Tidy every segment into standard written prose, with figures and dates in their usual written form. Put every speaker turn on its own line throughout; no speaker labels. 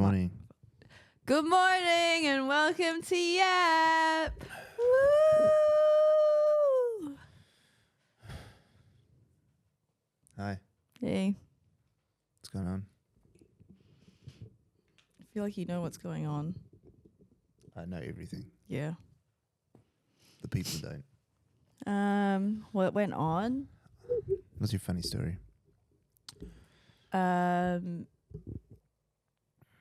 morning.
Good morning and welcome to YAP. Woo!
Hi.
Hey,
What's going on?
I feel like you know what's going on.
I know everything.
Yeah.
The people don't.
What went on?
What's your funny story?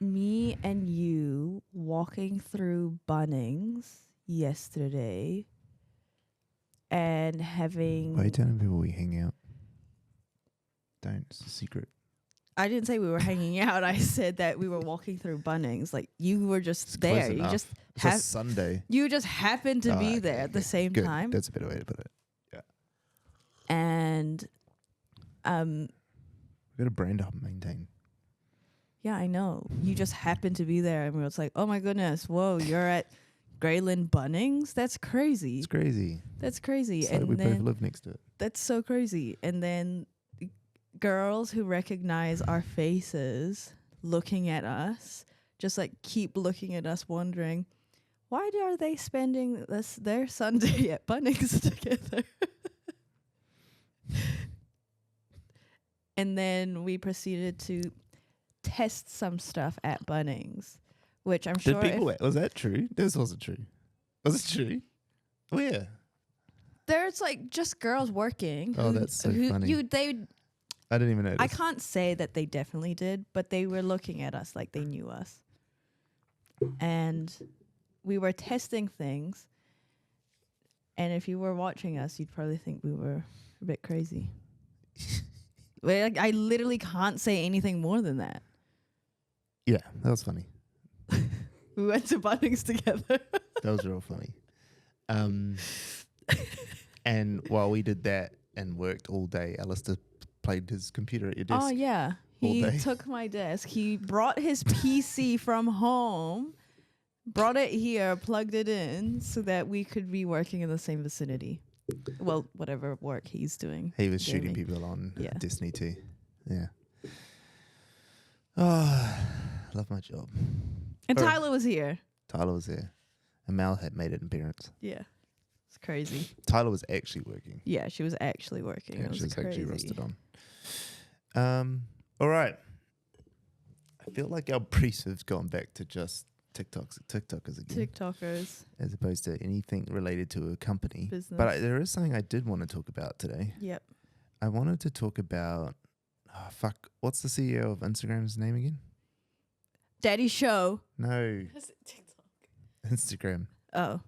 Me and you walking through Bunnings yesterday and having...
Why are you telling people we hang out? Don't. It's a secret.
I didn't say we were hanging out. I said that we were walking through Bunnings. Like, you were just
It's
there.
close
You
enough.
just
It's a Sunday.
You just happened to be
okay,
there at the same
Good.
time.
That's a better way to put it. Yeah.
And
We've got a brand to maintain.
yeah, I know. You just happened to be there, and we was like, "Oh my goodness, whoa, you're at Grayland Bunnings? That's crazy.
It's crazy.
That's crazy."
It's
and
like we
then
both live next to it.
that's so crazy. And then girls who recognize our faces looking at us, just like keep looking at us, wondering, why are they spending their Sunday at Bunnings together? And then we proceeded to test some stuff at Bunnings, which I'm sure...
Did people... Was that true? This wasn't true. Was it true? Where?
There's like just girls working.
Oh, that's so funny. I didn't even notice.
I can't say that they definitely did, but they were looking at us like they knew us. And we were testing things. And if you were watching us, you'd probably think we were a bit crazy. Like, I literally can't say anything more than that.
Yeah, that was funny.
We went to Bunnings together.
That was real funny. And while we did that and worked all day, Alistair played his computer at your desk.
Oh, yeah. He
day.
took my desk. He brought his PC from home, brought it here, plugged it in so that we could be working in the same vicinity. Well, whatever work he's doing.
He was shooting people on
Yeah.
Destiny 2. Yeah. Oh, love my job.
And
Or-
Tyler was here.
Tyler was there. And Mel had made an appearance.
Yeah. It's crazy.
Tyler was actually working.
Yeah, she was actually working.
Yeah,
It
she
was
was actually
crazy.
rusted on. All right. I feel like our briefs have gone back to just TikTokers again.
TikTokers.
As opposed to anything related to a company.
Business.
But there is something I did want to talk about today.
Yep.
I wanted to talk about, what's the CEO of Instagram's name again?
Daddy Show.
No,
Is it TikTok?
Instagram.
Oh.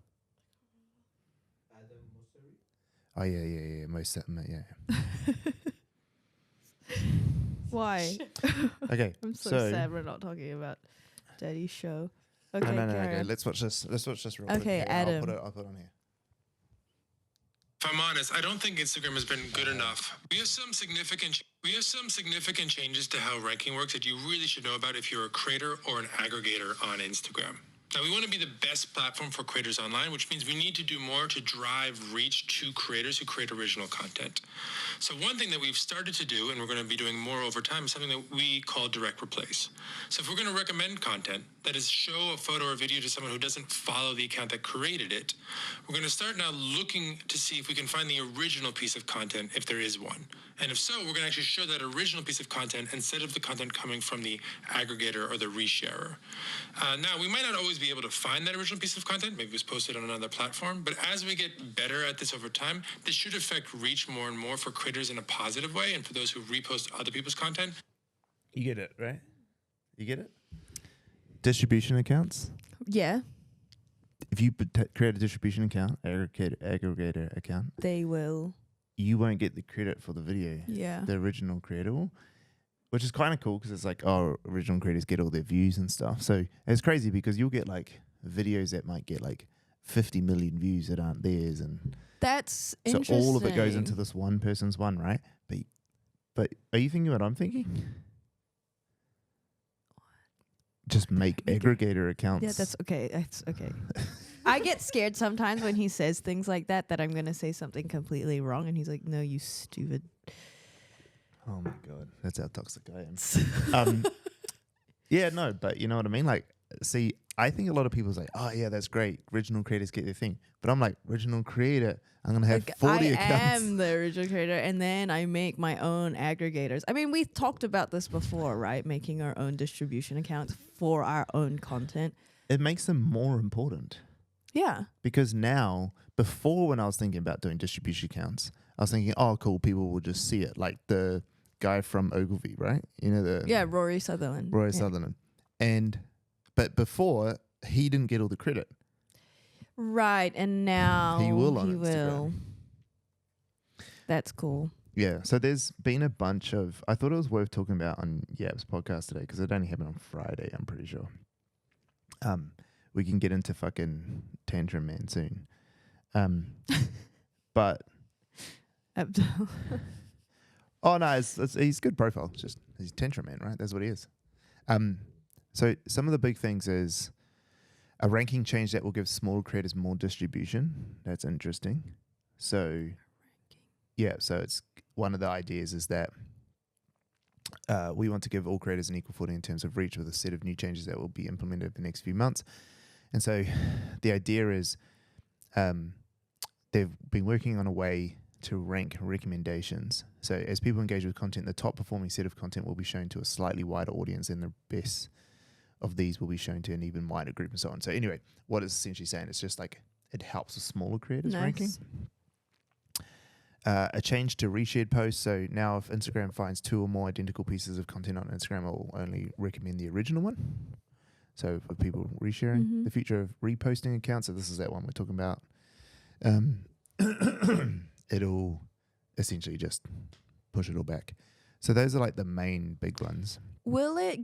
Oh, yeah. Most certainly, yeah.
Why?
Okay,
I'm so sad we're not talking about Daddy Show. Okay,
No.
Gareth.
Let's watch this real
Okay,
quick. Here,
Adam.
I'll put it on here.
If I'm honest, I don't think Instagram has been good enough. We have some significant changes to how ranking works that you really should know about if you're a creator or an aggregator on Instagram. Now, we want to be the best platform for creators online, which means we need to do more to drive reach to creators who create original content. So one thing that we've started to do, and we're going to be doing more over time, is something that we call direct replace. So if we're going to recommend content, that is show a photo or video to someone who doesn't follow the account that created it, we're going to start now looking to see if we can find the original piece of content, if there is one. And if so, we're going to actually show that original piece of content instead of the content coming from the aggregator or the resharer. Now, we might not always be able to find that original piece of content. Maybe it was posted on another platform. But as we get better at this over time, this should affect reach more and more for creators in a positive way and for those who repost other people's content.
You get it, right? You get it? Distribution accounts.
Yeah,
If you create a distribution account, aggregator account,
they will.
you won't get the credit for the video.
Yeah.
The original creator will, which is kind of cool because it's like, oh, original creators get all their views and stuff. So it's crazy because you'll get like videos that might get like 50 million views that aren't theirs, and
That's
so
interesting.
all of it goes into this one person's one, right? But are you thinking what I'm thinking? Just make aggregator accounts.
Yeah, that's okay. That's okay. I get scared sometimes when he says things like that I'm going to say something completely wrong. And he's like, no, you stupid.
Oh my God. That's how toxic I am. Yeah, no, but you know what I mean? Like, see, I think a lot of people say, oh, yeah, that's great. Original creators get their thing. But I'm like, original creator, I'm going to have 40 accounts.
I am the original creator, and then I make my own aggregators. I mean, we talked about this before, right? Making our own distribution accounts for our own content.
It makes them more important.
Yeah.
Because now, before when I was thinking about doing distribution accounts, I was thinking, oh, cool, people will just see it. Like the guy from Ogilvy, right? You know,
Rory Sutherland.
Sutherland. But before, he didn't get all the credit.
Right, and now
he will on Instagram.
That's cool.
Yeah, so there's been a bunch of... I thought it was worth talking about on YAP's podcast today because it only happened on Friday, I'm pretty sure. We can get into fucking Tantrum Man soon. But...
Abdul.
Oh, no, he's good profile. It's just he's Tantrum Man, right? That's what he is. So some of the big things is a ranking change that will give smaller creators more distribution. That's interesting. So, yeah, so it's one of the ideas is that we want to give all creators an equal footing in terms of reach with a set of new changes that will be implemented over the next few months. And so the idea is they've been working on a way to rank recommendations. So as people engage with content, the top performing set of content will be shown to a slightly wider audience, and the best of these will be shown to an even wider group and so on. So anyway, what it's essentially saying is just like it helps with smaller creators ranking. A change to reshared posts. So now if Instagram finds 2 or more identical pieces of content on Instagram, it will only recommend the original one. So for people resharing, the future of reposting accounts, so this is that one we're talking about, it'll essentially just push it all back. So those are like the main big ones.
Will it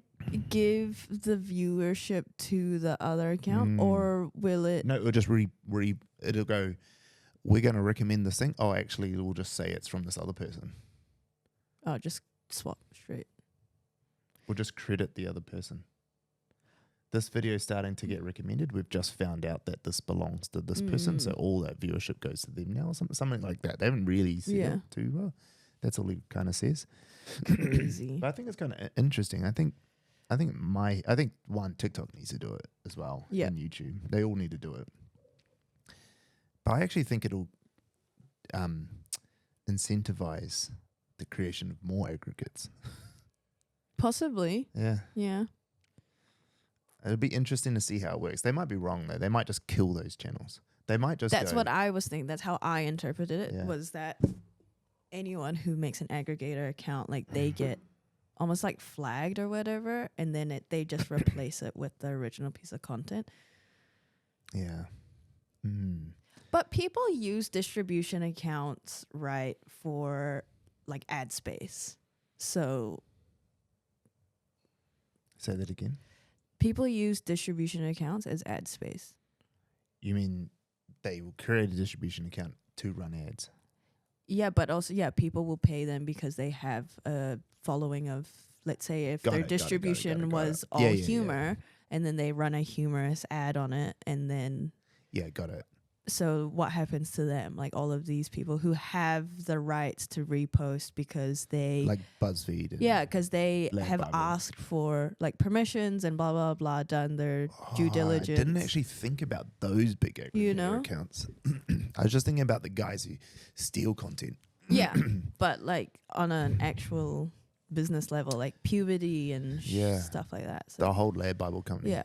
give the viewership to the other account or will it?
No, it'll just it'll go, we're going to recommend this thing. Oh, actually, we'll just say it's from this other person.
Oh, just swap straight.
We'll just credit the other person. This video is starting to get recommended. We've just found out that this belongs to this person. So all that viewership goes to them now or something like that. They haven't really said it too well. That's all he kind of says.
Crazy.
But I think it's kind of interesting. I think TikTok needs to do it as well.
Yeah.
And YouTube. They all need to do it. But I actually think it'll incentivize the creation of more aggregates.
Possibly.
Yeah.
Yeah.
It'll be interesting to see how it works. They might be wrong though. They might just kill those channels. They might just
That's what I was thinking. That's how I interpreted it, was that anyone who makes an aggregator account, like they get almost like flagged or whatever, and then they just replace it with the original piece of content.
Yeah.
But people use distribution accounts, right, for like ad space. So
say that again.
People use distribution accounts as ad space.
You mean they will create a distribution account to run ads?
Yeah, but also, people will pay them because they have a following of, let's say, if their distribution was all humor, and then they run a humorous ad on it, and then...
Yeah, got it.
So what happens to them? Like all of these people who have the rights to repost because they... Like
BuzzFeed.
Because they have asked for like permissions and blah, blah, blah, done their due diligence.
I didn't actually think about those big aggregator accounts. I was just thinking about the guys who steal content.
Yeah, but like on an actual business level, like puberty and stuff like that. So
the whole Lad Bible company.
Yeah.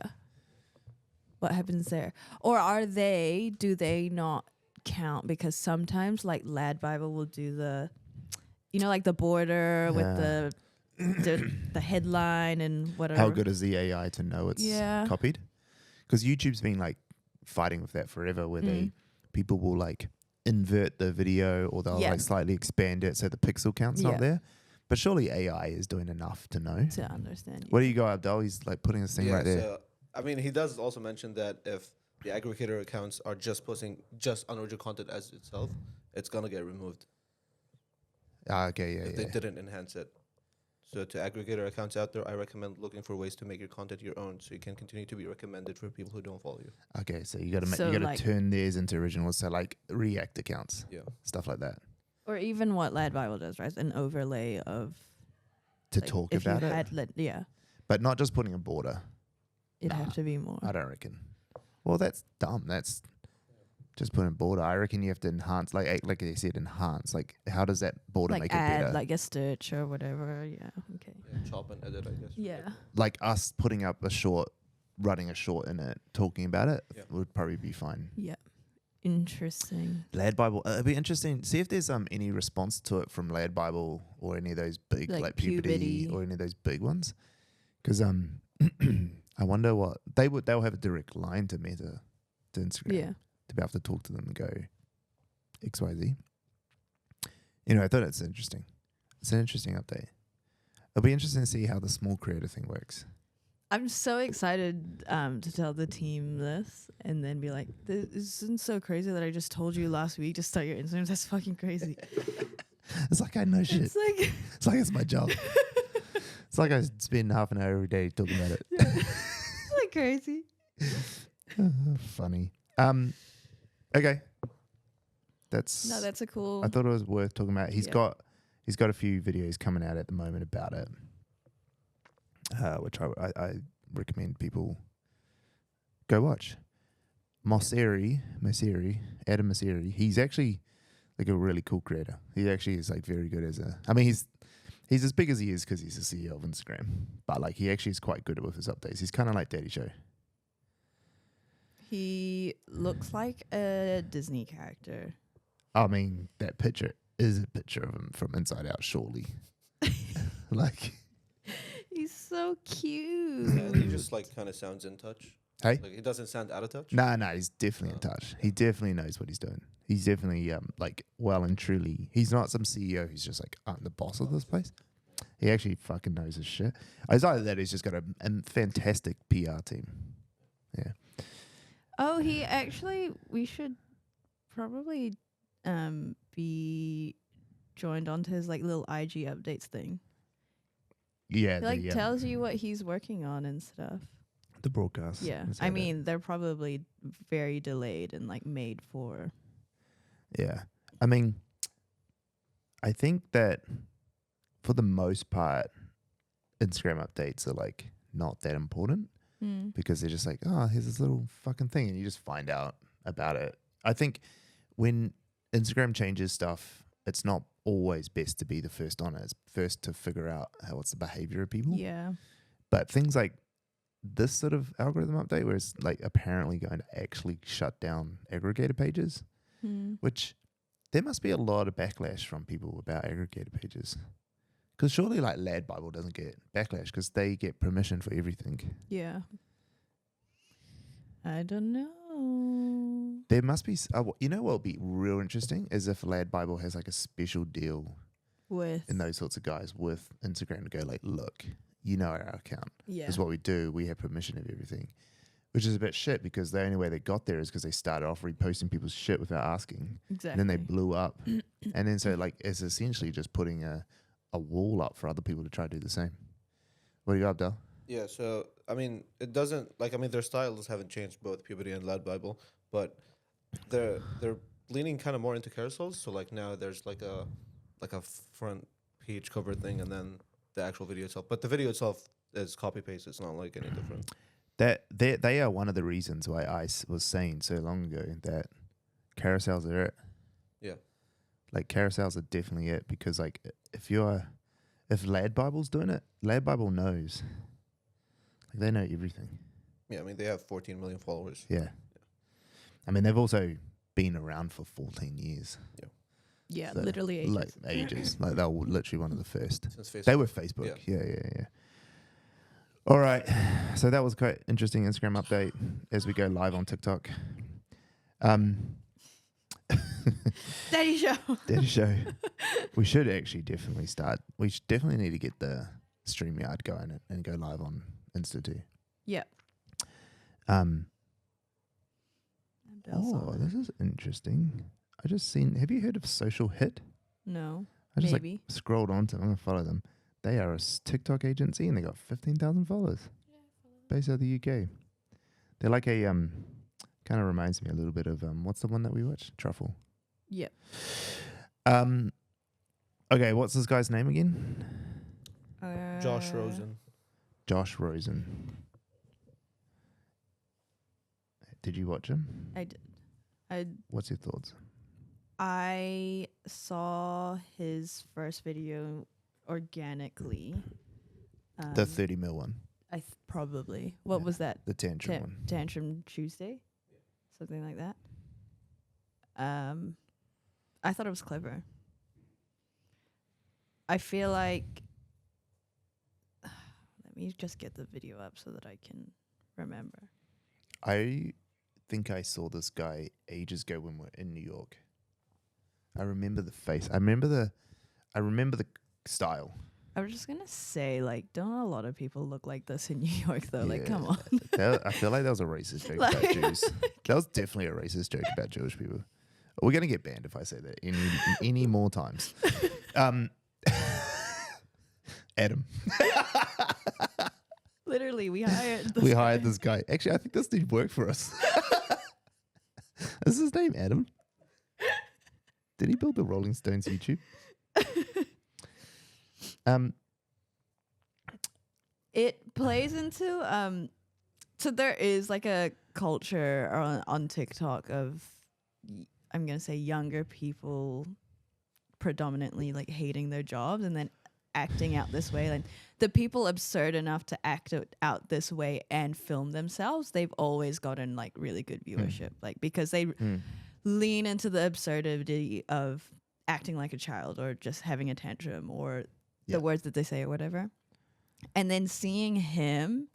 What happens there? Or do they not count? Because sometimes like Lad Bible will do the, like the border with the headline and whatever.
How good is the AI to know it's copied? Because YouTube's been like fighting with that forever where people will like invert the video or they'll like slightly expand it so the pixel count's not there. But surely AI is doing enough to know.
To understand.
Where do you go, Abdul? He's like putting this thing right there.
So I mean, he does also mention that if the aggregator accounts are just posting just unoriginal content as itself, it's going to get removed. If they didn't enhance it. So to aggregator accounts out there, I recommend looking for ways to make your content your own so you can continue to be recommended for people who don't follow you.
Okay, so you got to turn theirs into originals, so like React accounts.
Yeah.
Stuff like that.
Or even what Lad Bible does, right? An overlay of...
To talk about it? but not just putting a border.
It'd have to be more.
I don't reckon. Well, that's dumb. That's just putting a border. I reckon you have to enhance, like they said, enhance. Like, how does that border
Like
make it
add
better?
like a stitch or whatever. Yeah. Okay.
Yeah, chop and edit, I guess.
Yeah.
Like us putting up a short, running a short in it, talking about it
Yeah.
would probably be fine.
Yeah. Interesting.
Lad Bible. It'd be interesting. See if there's any response to it from Lad Bible or any of those big
Like
like puberty
puberty.
or any of those big ones. Because I wonder what they'll have a direct line to Meta, to Instagram,
Yeah.
to be able to talk to them and go XYZ. You know, I thought it's interesting. It's an interesting update. It'll be interesting to see how the small creator thing works.
I'm so excited to tell the team this and then be like, this isn't so crazy that I just told you last week to start your Instagram. That's fucking crazy.
It's like I know shit.
It's like
It's like it's my job. It's like I spend half an hour every day talking about it.
it's like crazy.
Funny. Okay. That's
That's a cool.
I thought it was worth talking about. He's
Yeah.
got a few videos coming out at the moment about it, which I recommend people go watch. Adam Mosseri. He's actually like a really cool creator. He actually is like very good as a. I mean, he's as big as he is because he's the CEO of Instagram, but like he actually is quite good with his updates. He's kind of like Daddy Show.
He looks like a Disney character.
I mean, that picture is a picture of him from Inside Out, surely. Like,
He's so cute.
Yeah, he just like kind of sounds in touch.
hey?
Like he doesn't sound out of touch.
Nah, he's definitely in touch. He definitely knows what he's doing. He's definitely like well and truly. He's not some CEO who's just like, I'm the boss of this place. He actually fucking knows his shit. It's either that he's just got a fantastic PR team. Yeah.
Oh, he actually. We should probably be joined onto his like little IG updates thing.
Yeah.
He like tells you what he's working on and stuff.
the broadcast.
Yeah,
Let's
I
have that.
mean they're probably very delayed and like made for.
Yeah. I mean, I think that for the most part, Instagram updates are like not that important because they're just like, oh, here's this little fucking thing. And you just find out about it. I think when Instagram changes stuff, it's not always best to be the first on it. It's first to figure out what's the behavior of people.
Yeah.
But things like this sort of algorithm update where it's like apparently going to actually shut down aggregator pages, which there must be a lot of backlash from people about aggregator pages. Because surely like Lad Bible doesn't get backlash because they get permission for everything.
Yeah. I don't know.
There must be, you know what would be real interesting is if Lad Bible has like a special deal
With
in those sorts of guys with Instagram to go like, look, you know our account.
yeah.
Is what we do. We have permission of everything, which is a bit shit because the only way they got there is because they started off reposting people's shit without asking.
Exactly.
And then they blew up. And then so like it's essentially just putting a wall up for other people to try to do the same. What do you got, Del?
Yeah, so I mean, it doesn't like I mean their styles haven't changed, both puberty and Lad Bible, but they're leaning kind of more into carousels. So like now there's like a front page cover thing, and then the actual video itself. But the video itself is copy paste. It's not like any different.
That they are one of the reasons why I was saying so long ago that carousels are it.
Yeah.
Like carousels are definitely it because like if Lad Bible's doing it, Lad Bible knows. Like they know everything.
Yeah, I mean they have 14 million followers.
Yeah. I mean they've also been around for 14 years.
Yeah,
So,
literally ages.
Like ages. Like they were literally one of the first.
Since Facebook.
They were Facebook. Yeah. All right. So that was quite interesting Instagram update as we go live on TikTok.
Daddy show.
Daddy show. We should actually definitely start. We should definitely need to get the StreamYard going and go live on Insta too.
Yeah.
Oh, this is interesting. I just seen. Have you heard of Social Hit?
No.
I just
Maybe.
like scrolled onto them. I'm gonna follow them. They are a TikTok agency and they got 15,000 followers. Based out of the UK. They're like a kind of reminds me a little bit of what's the one that we watched? Truffle.
Yep.
Okay, what's this guy's name again?
Josh Rosen.
Josh Rosen. Did you watch him?
I did.
What's your thoughts?
I saw his first video organically.
The 30 mil one.
Probably. What
Yeah,
was that?
The tantrum one.
Tantrum Tuesday? Something like that. I thought it was clever. I feel like let me just get the video up so that I can remember.
I think I saw this guy ages ago when we were in New York. I remember the face. I remember the style.
I was just gonna say, like, don't a lot of people look like this in New York though? Like,
Yeah.
come on.
I feel like that was a racist joke
Like-
about Jews. That was definitely a racist joke about Jewish people. We're gonna get banned if I say that any more times. Adam.
Literally, we hired this
We
guy.
hired this guy. Actually, I think this dude worked for us. Is his name Adam? Did he build the Rolling Stones YouTube?
It plays into so there is like a culture on TikTok of I'm gonna say younger people predominantly like hating their jobs and then acting out this way. Like the people absurd enough to act out this way and film themselves, they've always gotten like really good viewership. Like because they lean into the absurdity of acting like a child or just having a tantrum or the words that they say or whatever. And then seeing him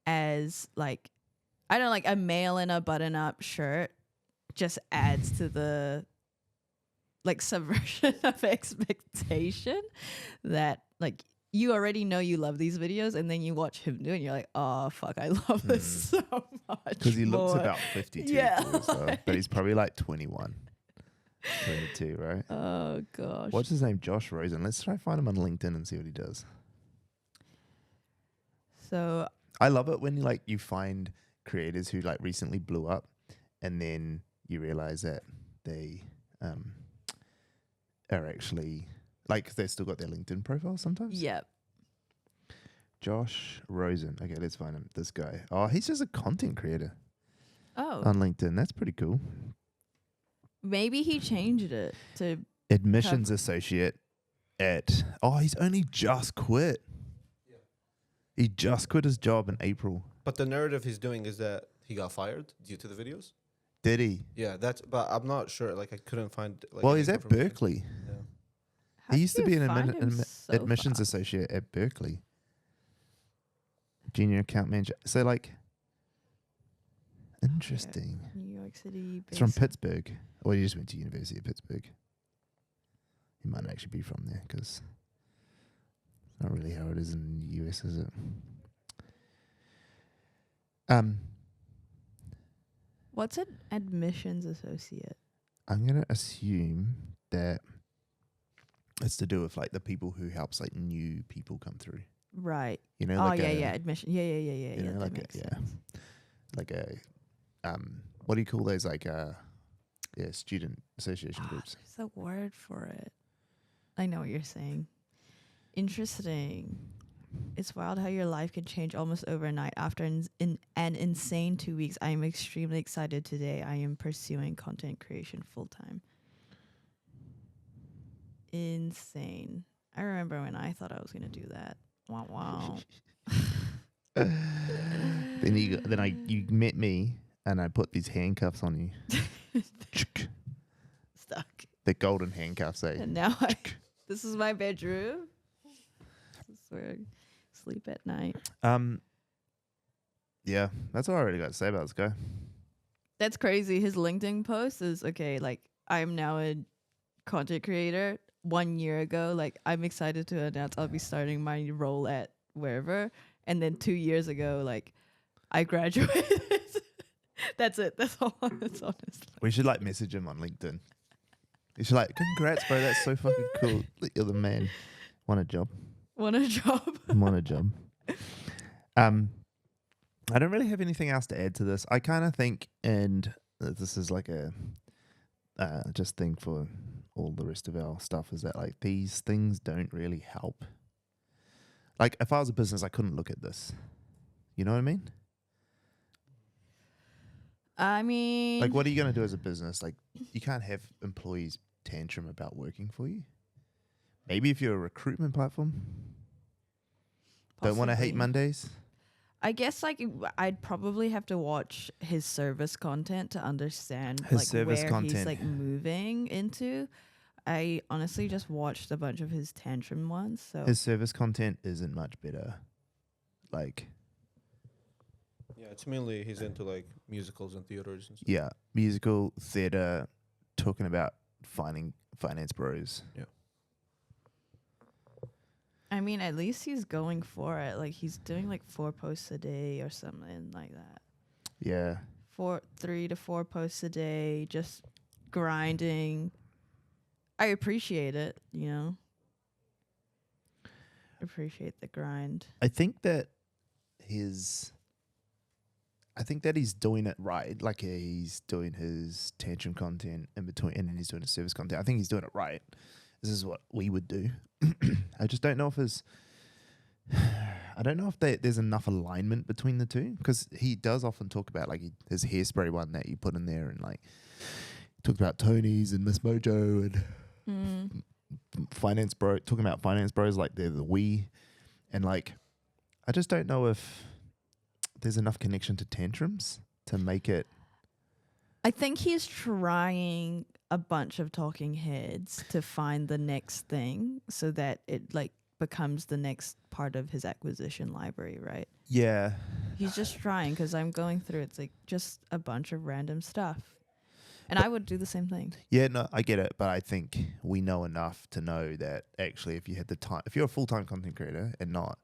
as like, I don't know, like a male in a button up shirt just adds to the like subversion of expectation that like you already know you love these videos and then you watch him do it and you're like, oh fuck, I love this so much.
Because he looks
more.
about 52
Yeah,
too, so, but he's probably like 21, 22, right?
Oh gosh.
What's his name? Josh Rosen. Let's try to find him on LinkedIn and see what he does.
So
I love it when like you find creators who like recently blew up and then you realize that they are actually like they've still got their LinkedIn profile sometimes.
yep.
Josh Rosen. Okay, let's find him. This guy. Oh, he's just a content creator
Oh,
on LinkedIn. That's pretty cool.
maybe he changed it to
Admissions associate at. Oh, he's only just quit. He just quit his job in April.
But the narrative he's doing is that he got fired due to the videos.
Did he?
Yeah, but I'm not sure. Like, I couldn't find. Like,
Well,
any
he's at
confirmation.
Berkeley.
Yeah.
How
He used to
do
be
you
an
find him so
admissions
fast?
associate at Berkeley. Junior account manager. So, like, interesting.
New York City.
He's from
based-
Pittsburgh. Well, he just went to University of Pittsburgh. He might actually be from there because it's not really how it is in the US, is it?
What's an admissions associate?
I'm gonna assume that it's to do with like the people who helps like new people come through.
Right.
You know,
Oh
like
yeah, admission. Yeah.
you know,
That
like
makes
yeah.
sense.
like a what do you call those like student association groups.
There's a word for it. I know what you're saying. Interesting. It's wild how your life can change almost overnight. After an insane 2 weeks, I am extremely excited today. I am pursuing content creation full time. Insane. I remember when I thought I was going to do that. Wow, wow.
Then you met me and I put these handcuffs on you.
Stuck.
The golden handcuffs, eh?
And now this is my bedroom. This is where I sleep at night.
Yeah, that's all I really got to say about this guy.
That's crazy. His LinkedIn post is okay. Like, I'm now a content creator. 1 year ago, like, I'm excited to announce I'll be starting my role at wherever. And then 2 years ago, like, I graduated. That's it. That's all. That's honestly.
We should like message him on LinkedIn. You should like, congrats, bro. That's so fucking cool. You're the man. Want a job?
Want a job?
Want a job? I don't really have anything else to add to this. I kind of think, and this is like a just thing for all the rest of our stuff, is that like these things don't really help. Like, if I was a business, I couldn't look at this. You know what I mean?
I mean,
Like, what are you going to do as a business? Like, you can't have employees tantrum about working for you. Maybe if you're a recruitment platform, don't want to hate
possibly.
Mondays.
I guess like I'd probably have to watch his service content to understand
His
like
service
where he's
content.
like moving into. I honestly just watched a bunch of his tantrum ones. So
His service content isn't much better. Like,
Yeah, it's mainly he's into like musicals and theaters and stuff.
yeah, musical, theater, talking about finance bros.
I mean, at least he's going for it. Like he's doing like 4 posts a day or something like that.
Yeah.
3 to 4 posts a day, just grinding. I appreciate it, you know. Appreciate the grind.
I think that he's doing it right. Like he's doing his tantrum content in between, and then he's doing his service content. I think he's doing it right. This is what we would do. I just don't know if there's enough alignment between the two, because he does often talk about like his hairspray one that you put in there, and like talked about Tony's and Miss Mojo and finance bro, talking about finance bros like they're the we, and like I just don't know if there's enough connection to tantrums to make it.
I think he's trying a bunch of talking heads to find the next thing so that it like becomes the next part of his acquisition library, right?
Yeah.
He's just trying, because I'm going through it's like just a bunch of random stuff. And I would do the same thing.
Yeah, no, I get it, but I think we know enough to know that actually if you had the time, if you're a full-time content creator and not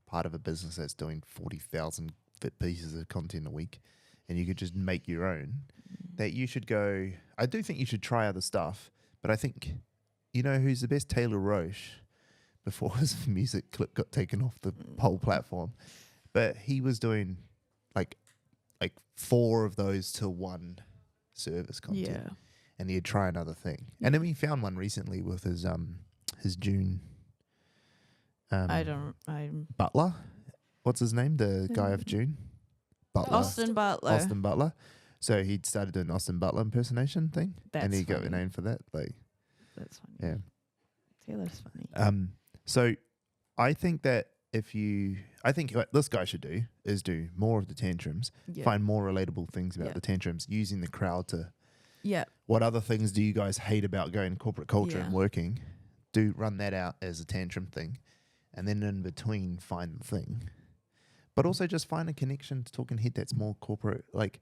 part of a business that's doing 40,000 pieces of content a week, and you could just make your own, that you should go, I do think you should try other stuff, but I think, you know who's the best? Taylor Roche, before his music clip got taken off the whole platform. But he was doing like 4 of those to 1 service content.
Yeah.
And he'd try another thing. And then we found one recently with his June
I'm
Butler. What's his name? The guy of June? Butler.
Austin Butler.
Austin Butler. So he'd started doing Austin Butler impersonation thing. And
That's
he got
funny.
known for that. Like,
That's funny.
yeah.
Taylor's funny.
So I think that what this guy should do is do more of the tantrums,
Yeah.
find more relatable things about
Yeah.
the tantrums, using the crowd to,
Yeah.
what other things do you guys hate about going corporate culture and
Yeah.
working? Run that out as a tantrum thing, and then in between find the thing. But also just find a connection to talking head that's more corporate, like,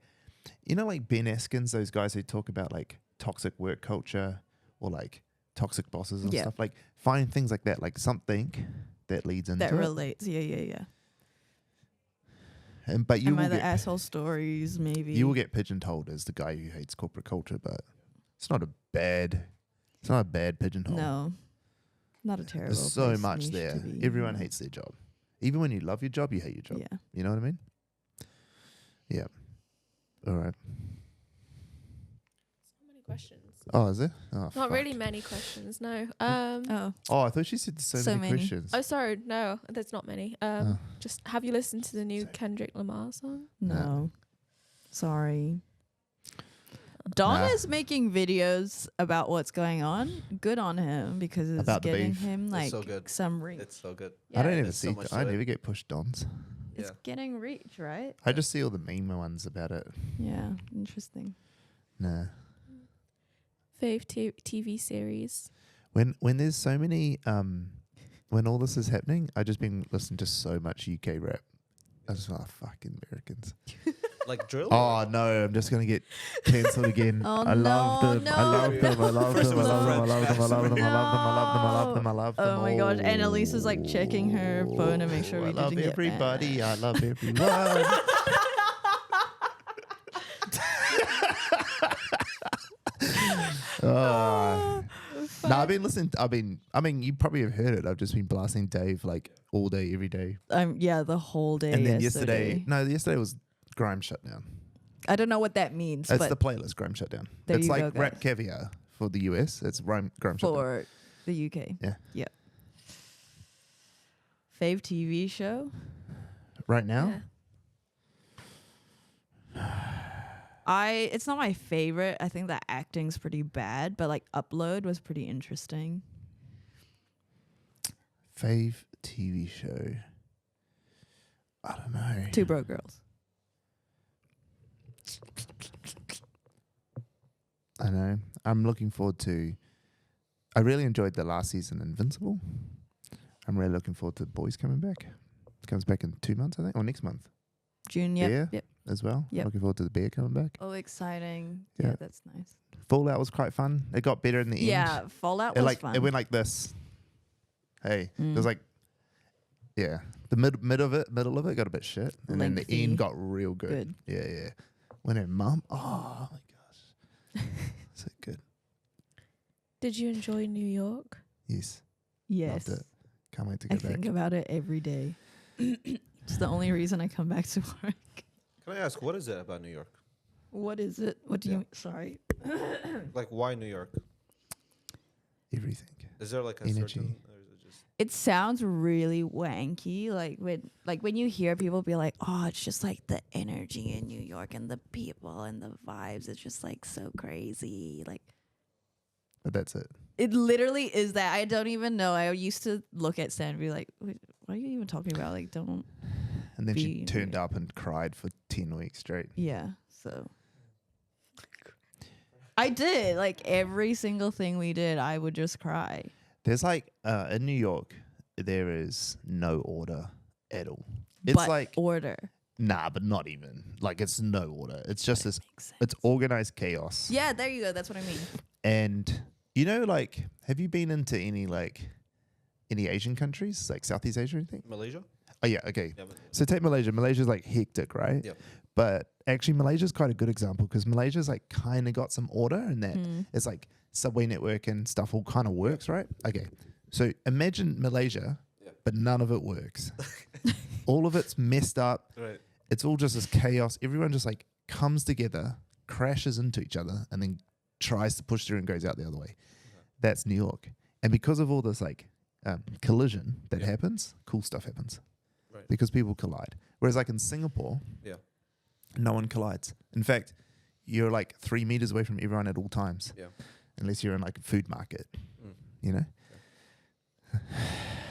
you know, like Ben Askins, those guys who talk about like toxic work culture or like toxic bosses and
Yeah.
stuff. Like find things like that, like something that leads into
That
it.
relates. Yeah.
But you
Am I
will
the
get
asshole stories, maybe?
you will get pigeonholed as the guy who hates corporate culture, but it's not a bad pigeonhole.
No. Not a terrible
There's so
place
much
niche
there.
to be,
Everyone
yeah.
hates their job. Even when you love your job, you hate your job.
Yeah.
You know what I mean? Yeah. All right.
So many questions.
Oh, is it? Oh,
Not
fuck.
really many questions, no.
Oh.
Oh, I thought she said so many questions.
Oh, sorry, no, there's not many.
Oh.
Just have you listened to the new Kendrick Lamar song?
No. Sorry. Don
Nah.
is making videos about what's going on. Good on him, because it's
About the
getting
beef.
him
It's
like
so good.
some reach.
It's so good.
I don't
Yeah.
even
There's so
see.
much
I
to it.
never get pushed dons.
It's
Yeah.
getting reach, right?
I just see all the meme ones about it.
Yeah. Interesting.
Nah.
Fave TV series.
When there's so many when all this is happening, I just been listening to so much UK rap. I just like fucking Americans.
Like drill?
Oh no, I'm just gonna get cancelled again.
Oh,
I love
no,
them.
no.
I love them. I love
First
them.
it
I
was
love them. I
French,
love them. I love them. I love them. I love them. I love them.
Oh my gosh. And Elise is like checking her phone to make sure we
I love
didn't get
everybody.
banned.
I love everyone. Oh. No, I've been listening. I mean, you probably have heard it. I've just been blasting Dave like all day, every day.
Yeah, the whole day.
And then yesterday was Grime Shutdown.
I don't know what that means,
It's
but
the playlist Grime Shutdown.
There
It's
you
like
go,
Rap
guys.
Caviar for the US. It's Grime Shutdown.
for the UK.
Yeah.
Yep. Fave TV show.
right now.
It's not my favorite. I think the acting's pretty bad, but like Upload was pretty interesting.
Fave TV show. I don't know.
Two Broke Girls.
I know. I'm looking forward to. I really enjoyed the last season, Invincible. I'm really looking forward to Boys coming back. It comes back in 2 months, I think, or next month.
June,
Bear
yep.
as well.
Yep.
Looking forward to the Bear coming back.
Oh, exciting.
Yeah.
Yeah, that's nice.
Fallout was quite fun. It got better in the end.
Yeah, Fallout
It
was
like
fun.
it went like this. Hey,
Mm.
it was like, yeah, the middle of it got a bit shit, and then the
Lengthy.
end got real good. Yeah. When her mum, oh my gosh, so good.
Did you enjoy New York?
Yes,
Yes.
loved it. Can't wait to
I
go back.
think about it every day. It's the only reason I come back to work.
Can I ask, what is it about New York?
What is it? What do
Yeah.
you... Sorry.
Like, why New York?
Everything.
Is there like a
Energy.
certain, or is it just
It sounds really wanky. Like when you hear people be like, "Oh, it's just like the energy in New York and the people and the vibes. It's just like so crazy." Like
But that's it.
it literally is that. I don't even know. I used to look at Stan and be like, "Wait, what are you even talking about? Like, don't."
And then she
Be
turned
weird.
up and cried for 10 weeks straight.
Yeah. So I did. Like every single thing we did, I would just cry.
There's like in New York, there is no order at all. It's
But
like
order.
nah, but not even. Like it's no order. It's just this.
Makes sense.
It's organized chaos.
Yeah, there you go. That's what I mean.
And you know, like, have you been into any Asian countries, like Southeast Asia or anything?
Malaysia?
Oh yeah, okay.
Yeah, but-
So take Malaysia. Malaysia's like hectic, right?
Yep.
But actually, Malaysia's quite a good example because Malaysia's like kind of got some order in that
Mm.
it's like subway network and stuff all kind of works, right? Okay. So imagine Malaysia,
Yeah.
but none of it works. All of it's messed up.
Right.
It's all just this chaos. Everyone just like comes together, crashes into each other, and then tries to push through and goes out the other way. That's New York. And because of all this like collision that
Yeah.
happens, cool stuff happens.
Right.
Because people collide. Whereas like in Singapore,
Yeah.
no one collides. In fact, you're like 3 meters away from everyone at all times.
Yeah.
Unless you're in like a food market,
Mm.
you know?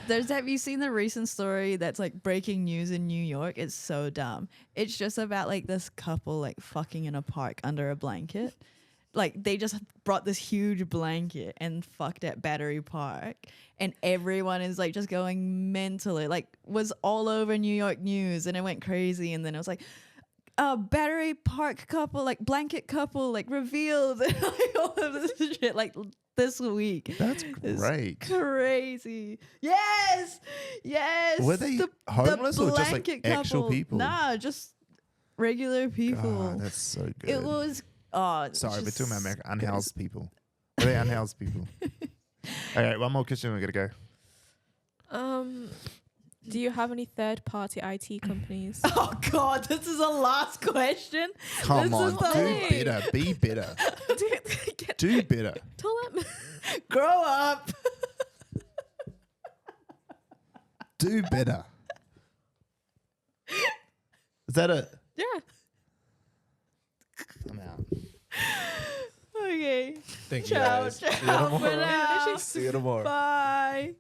Have you seen the recent story that's like breaking news in New York? It's so dumb. It's just about like this couple like fucking in a park under a blanket. Like they just brought this huge blanket and fucked at Battery Park, and everyone is like just going mentally. Like was all over New York news, and it went crazy. And then it was like, Battery Park couple, like blanket couple, like revealed, and like all of this shit, like this week.
That's
It's
great.
Crazy. Yes.
Were they homeless or just like
blanket
actual
couple.
people?
Nah, just regular people.
God, that's so good.
It was it's
Sorry, we're
just
talking about America. Unhoused people. Are they unhoused people? Okay, one more question. We gotta go.
Do you have any third-party IT companies?
Oh God, this is a last question.
Come
This
on,
is the
do
only-
better. Be better. Do better.
Tell them.
Grow up.
Do better. Is that it?
Yeah.
I'm out.
Okay.
Thank you
Ciao,
guys.
ciao
See you tomorrow.
for now.
See you tomorrow.
Bye.